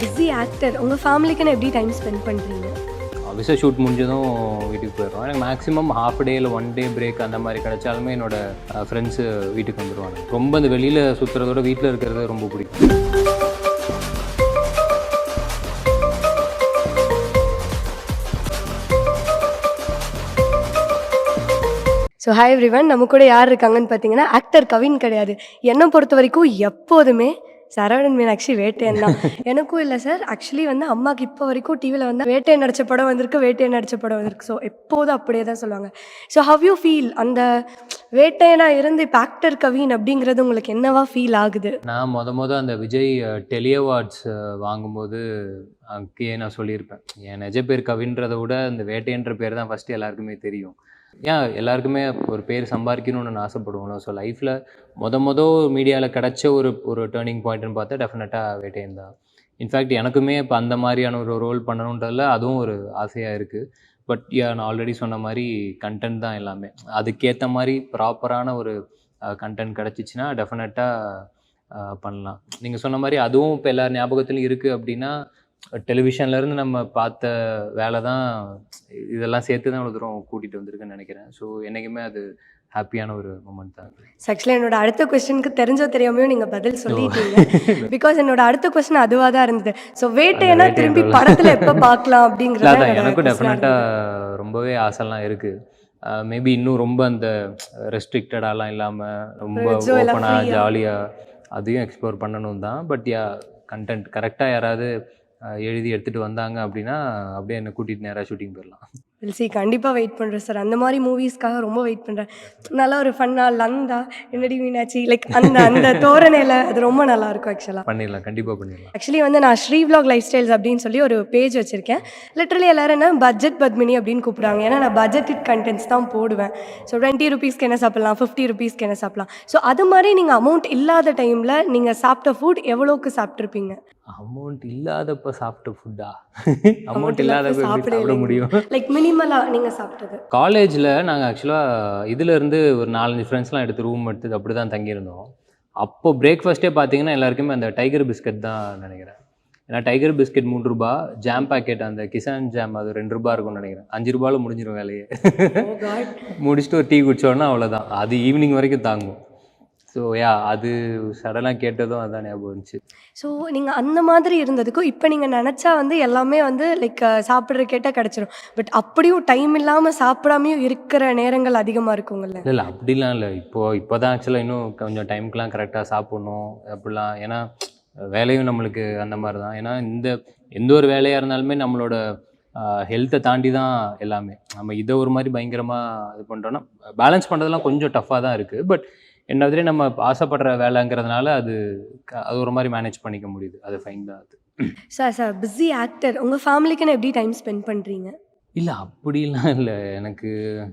Busy actor உங்கள் ஃபேமிலிக்குன்னு எப்படி time spend பண்ணுறீங்க? ஆஃபீஸில் ஷூட் முடிஞ்சதும் வீட்டுக்கு போயிடுவோம். எனக்கு மேக்ஸிமம் ஹாஃப் டே இல்லை 1 டே பிரேக் அந்த மாதிரி கிடைச்சாலுமே என்னோடய ஃப்ரெண்ட்ஸு வீட்டுக்கு வந்துடுவாங்க. ரொம்ப அந்த வெளியில் சுற்றுறதோட வீட்டில் இருக்கிறது ரொம்ப பிடிக்கும். ஸோ ஹாய் எவ்ரிவன், நம்ம கூட யார் இருக்காங்கன்னு பார்த்தீங்கன்னா ஆக்டர் கவின் கிடையாது. என்னை பொறுத்த வரைக்கும் எப்போதுமே சரவணன் மீனாட்சி வேட்டையன் தான். எனக்கும் இல்லை சார், ஆக்சுவலி வந்து அம்மாவுக்கு இப்போ வரைக்கும் டிவியில் வந்து வேட்டையன் நடித்த படம் வந்திருக்கு, வேட்டையன் நடித்த படம் வந்திருக்கு. ஸோ எப்போதும் அப்படியே தான் சொல்லுவாங்க. ஸோ ஹவ் யூ ஃபீல் அந்த வேட்டையனாக இருந்து இப்போ ஆக்டர் கவின் அப்படிங்கிறது உங்களுக்கு என்னவா ஃபீல் ஆகுது? நான் அந்த விஜய் டெலி அவார்ட்ஸ் வாங்கும்போது அங்கேயே நான் சொல்லியிருப்பேன், என் நிஜ பேர் கவின்றதை விட இந்த வேட்டையன்ற பேர் தான் ஃபஸ்ட்டு எல்லாருக்குமே தெரியும். ஏன் எல்லாருக்குமே ஒரு பேர் சம்பாதிக்கணும்னு நான் ஆசைப்படுவோம். ஸோ லைஃப்பில் மீடியாவில் கிடச்ச ஒரு டேர்னிங் பாயிண்ட்னு பார்த்தா டெஃபினட்டாக வேட்டையன் தான். இன்ஃபேக்ட் எனக்குமே இப்போ அந்த மாதிரியான ஒரு ரோல் பண்ணணுன்றதில் அதுவும் ஒரு ஆசையாக இருக்குது. பட் நான் ஆல்ரெடி சொன்ன மாதிரி கண்டென்ட் தான் எல்லாமே. அதுக்கேற்ற மாதிரி ப்ராப்பரான ஒரு கண்டென்ட் கிடச்சிச்சின்னா டெஃபினட்டாக பண்ணலாம். நீங்கள் சொன்ன மாதிரி அதுவும் இப்போ எல்லார் ஞாபகத்துலையும் இருக்குது. அப்படின்னா டெலிவிஷன்லேருந்து நம்ம பார்த்த வேலை தான் இதெல்லாம் சேர்த்து தான் இவ்வளோ தூரம் கூட்டிகிட்டு வந்திருக்குன்னு நினைக்கிறேன். ஸோ என்றைக்குமே அது ஹாப்பியான ஒரு மொமெண்ட் தான். ஆக்சுவலி என்னோட அடுத்த கொஸ்டினுக்கு தெரிஞ்சோ தெரியாமையோ நீங்கள் பதில் சொல்லிட்டீங்க. பிகாஸ் என்னோட அடுத்த கொஸ்டின் அதுவாக தான் இருந்தது. ஸோ வேட்டையனா திரும்பி படத்தில் எப்போ பார்க்கலாம் அப்படிங்கிறது எனக்கும் டெஃபினட்டாக ரொம்பவே ஆசைலாம் இருக்குது. மேபி இன்னும் ரொம்ப அந்த ரெஸ்ட்ரிக்டடாலாம் இல்லாமல் ரொம்ப ஓப்பனாக ஜாலியாக அதையும் எக்ஸ்ப்ளோர் பண்ணணும் தான். பட் கண்டென்ட் கரெக்டாக யாராவது எழுதி எடுத்துகிட்டு வந்தாங்க அப்படின்னா அப்படியே என்னை கூட்டிகிட்டு நேராக ஷூட்டிங் போயிடலாம். சி கண்டிப்பாக வெயிட் பண்ணுறேன் சார். அந்த மாதிரி மூவிஸ்க்காக ரொம்ப வெயிட் பண்ணுறேன். நல்லா ஒரு ஃபன்னாக லந்தா என்னடி மீனாட்சி லைக் அந்த தோரணையில் அது ரொம்ப நல்லாயிருக்கும். ஆக்சுவலாக பண்ணிடலாம், கண்டிப்பாக பண்ணிடலாம். ஆக்சுவலி வந்து நான் ஸ்ரீ விலாக் லைஃப் ஸ்டைல்ஸ் அப்படின்னு சொல்லி ஒரு பேஜ் வச்சுருக்கேன். லிட்டரலி எல்லோரும் என்ன பட்ஜெட் பத்மினி அப்படின்னு கூப்பிட்றாங்க. ஏன்னா நான் பட்ஜெட் கண்டென்ட்ஸ் தான் போடுவேன். ஸோ 20 ரூபீஸ்க்கு என்ன சாப்பிட்லாம், 50 ரூபீஸ்க்கு என்ன சாப்பிட்லாம். ஸோ அது மாதிரி நீங்கள் அமௌண்ட் இல்லாத டைமில் நீங்கள் சாப்பிட்ட ஃபுட் எவ்வளோக்கு சாப்பிட்ருப்பீங்க? அமௌண்ட் இல்லாதப்போ சாப்பிட்ட ஃபுட்டா? அமௌண்ட் இல்லாதப்போ சாப்பிட முடியும். லைக் மினிமலாக நீங்கள் சாப்பிட்டது? காலேஜில் நாங்கள் ஆக்சுவலாக இதிலேருந்து ஒரு 4 ஃப்ரெண்ட்ஸ்லாம் எடுத்து ரூம் எடுத்து அப்படி தான் தங்கியிருந்தோம். அப்போது பிரேக்ஃபாஸ்ட்டே பார்த்தீங்கன்னா எல்லாருக்குமே அந்த டைகர் பிஸ்கட் தான் நினைக்கிறேன். ஏன்னா டைகர் பிஸ்கட் 3 ரூபா, ஜாம் பாக்கெட் அந்த கிசான் ஜாம் அது 2 ரூபா இருக்கும்னு நினைக்கிறேன். 5 ரூபாயில் முடிஞ்சிடும் வேலையே. முடிச்சுட்டு ஒரு டீ குடிச்சோன்னா அவ்வளோதான். அது ஈவினிங் வரைக்கும் தாங்கும். ஸோ அது சடனாக கேட்டதும் அதான் ஞாபகம் இருந்துச்சு. ஸோ நீங்கள் அந்த மாதிரி இருந்ததுக்கும் இப்போ நீங்கள் நினச்சா வந்து எல்லாமே வந்து லைக் சாப்பிட்ற கேட்டால் கிடச்சிரும். பட் அப்படியும் டைம் இல்லாமல் சாப்பிடாமையும் இருக்கிற நேரங்கள் அதிகமாக இருக்குங்கள்ல? இல்லை அப்படிலாம் இல்லை. இப்போ தான் ஆக்சுவலாக இன்னும் கொஞ்சம் டைமுக்கெலாம் கரெக்டாக சாப்பிட்ணும் அப்படிலாம். ஏன்னா வேலையும் நம்மளுக்கு அந்த மாதிரி தான். ஏன்னா எந்த ஒரு வேலையாக இருந்தாலுமே நம்மளோட ஹெல்த்தை தாண்டி தான் எல்லாமே. நம்ம இதை ஒரு மாதிரி பயங்கரமாக இது பண்ணுறோன்னா பேலன்ஸ் பண்ணுறதுலாம் கொஞ்சம் டஃப்பாக தான் இருக்குது. பட் என்னதுலேயே நம்ம ஆசைப்படுற வேலைங்கிறதுனால அது ஒரு மாதிரி மேனேஜ் பண்ணிக்க முடியுது. அது ஃபைன் தான். அது சார் பிஸி ஆக்டர் உங்கள் ஃபேமிலிக்குன்னு எப்படி டைம் ஸ்பெண்ட் பண்ணுறீங்க? இல்லை அப்படிலாம் இல்லை. எனக்கு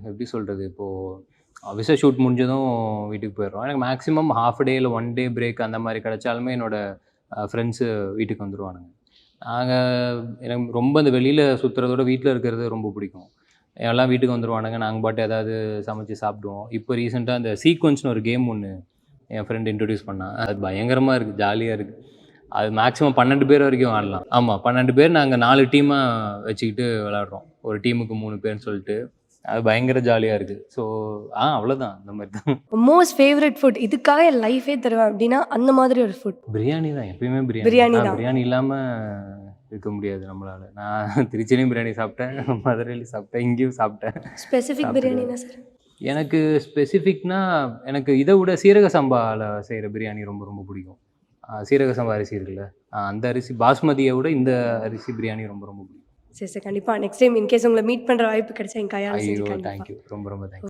எப்படி சொல்கிறது, இப்போது ஆஃபீஸில் ஷூட் முடிஞ்சதும் வீட்டுக்கு போயிடுறோம். எனக்கு மேக்ஸிமம் ஹாஃப் டே இல்லை 1 டே பிரேக் அந்த மாதிரி கிடைச்சாலுமே என்னோடய ஃப்ரெண்ட்ஸு வீட்டுக்கு வந்துடுவானுங்க. எனக்கு ரொம்ப அந்த வெளியில் சுற்றுறதோட வீட்டில் இருக்கிறது ரொம்ப பிடிக்கும். எல்லாம் வீட்டுக்கு வந்துடுவானுங்க. நாங்கள் பாட்டு ஏதாவது சமைச்சு சாப்பிடுவோம். இப்போ ரீசெண்டாக அந்த சீக்வன்ஸ்னு ஒரு கேம் ஒன்று என் ஃப்ரெண்ட் இன்ட்ரடியூஸ் பண்ணான். அது பயங்கரமாக இருக்குது, ஜாலியாக இருக்குது. அது மேக்ஸிமம் 12 பேர் வரைக்கும் ஆடலாம். ஆமாம், 12 பேர். நாங்கள் 4 டீமாக வச்சுக்கிட்டு விளாட்றோம். ஒரு டீமுக்கு 3 பேர்னு சொல்லிட்டு. அது பயங்கர ஜாலியாக இருக்குது. ஸோ அவ்வளோதான், அந்த மாதிரி தான். மோஸ்ட் ஃபேவரட் ஃபுட், இதுக்காக என் லைஃபே தருவேன் அப்படின்னா அந்த மாதிரி ஒரு ஃபுட்? பிரியாணி தான். எப்பயுமே பிரியாணி தான். பிரியாணி இல்லாமல் இருக்க முடியாது நம்மளால். நான் திருச்சிலையும் பிரியாணி சாப்பிட்டேன், மதுரையிலையும் சாப்பிட்டேன், இங்கேயும் சாப்பிட்டேன். ஸ்பெசிஃபிக் பிரியாணினா சார்? எனக்கு ஸ்பெசிஃபிக்னா எனக்கு இதை விட சீரக சம்பாவில் செய்கிற பிரியாணி ரொம்ப ரொம்ப பிடிக்கும். சீரக சம்பா அரிசி இருக்குல்ல, அந்த அரிசி பாஸ்மதியை விட இந்த அரிசி பிரியாணி ரொம்ப ரொம்ப பிடிக்கும். சரி சார், கண்டிப்பாக நெக்ஸ்ட் டைம் இன்கேஸ் உங்களை மீட் பண்ணுற வாய்ப்பு கிடைச்சா என் கையால். தேங்க்யூ, ரொம்ப ரொம்ப தேங்க்யூ.